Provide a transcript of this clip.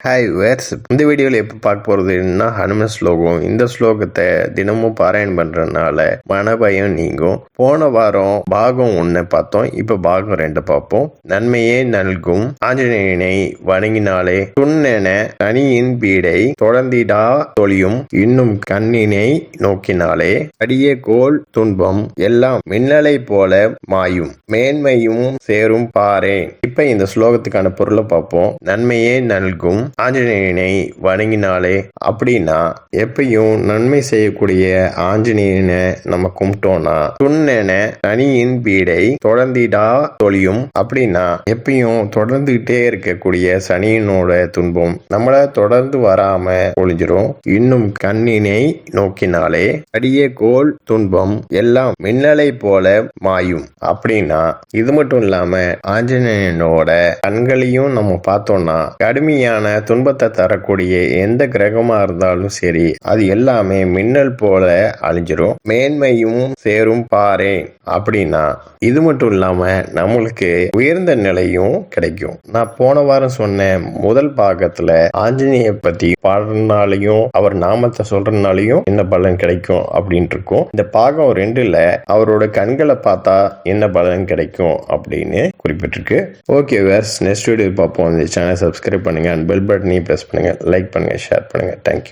Hi verse இந்த வீடியோவில் எப்போ பார்க்க போகிறதுன்னா ஹனுமன் ஸ்லோகம். இந்த ஸ்லோகத்தை தினமும் பாராயணம் பண்ணுறதுனால மனபயம் நீங்கும். போன வாரம் பாகம் 1 பார்த்தோம். இப்போ பாகம் 2 பார்ப்போம். நன்மையே நல்கும் ஆஞ்சநேயனை வணங்கினாலே துண்ணென கனியின் பீடை தொடர்ந்திடா தொழியும் இன்னும் கண்ணினை நோக்கினாலே அடியே கோல் துன்பம் எல்லாம் மின்னலை போல மாயும் மேன்மையும் சேரும் பாரே. இப்ப இந்த ஸ்லோகத்துக்கான பொருளை பார்ப்போம். நன்மையே நல்கும் ஆஞ்சநேயனை வணங்கினாலே அப்படின்னா எப்பயும் நன்மை செய்யக்கூடிய ஆஞ்சநேயனை நம்ம கும்பிட்டோம்னா துண்ணென கனியின் பீடை தொடர்ந்திடா தொழியும் அப்படின்னா எப்பயும் தொடர்ந்துகிட்டே இருக்கக்கூடிய சனியினோட துன்பம் நம்மள தொடர்ந்து வராம ஒழிஞ்சிரும். இன்னும் கண்ணினை நோக்கினாலே அடியே கோல் துன்பம் எல்லாம் மின்னலை போல மாயும் அப்படின்னா இது மட்டும் இல்லாம ஆஞ்சநேயனோட கண்களையும் நம்ம பார்த்தோம்னா கடுமையான துன்பத்தை தரக்கூடிய எந்த கிரகமா இருந்தாலும் சரி அது எல்லாமே மின்னல் போல அழிஞ்சிரும். மேன்மையும் சேரும் பாரே அப்படின்னா இது மட்டும் இல்லாம நம்மளுக்கு உயர்ந்த நிலையும் கிடைக்கும். நான் போன வாரம் சொன்ன முதல் பாகத்துல ஆஞ்சநேய பத்தி பாடுறதுனாலையும் அவர் நாமத்தை சொல்றதுனாலையும் என்ன பலன் கிடைக்கும் அப்படின்னு இருக்கும். இந்த பாகம் 2ல அவரோட கண்களை பார்த்தா என்ன பலன் கிடைக்கும் அப்படின்னு குறிப்பிட்டிருக்கு. ஓகே வேர்ஸ், நெக்ஸ்ட் வீடியோ பார்ப்போம். இந்த சேனல் சப்ஸ்கிரைப் பண்ணுங்க, பெல் பட்டனையும் பிரஸ் பண்ணுங்க, லைக் பண்ணுங்க, ஷேர் பண்ணுங்க. தேங்க்யூ.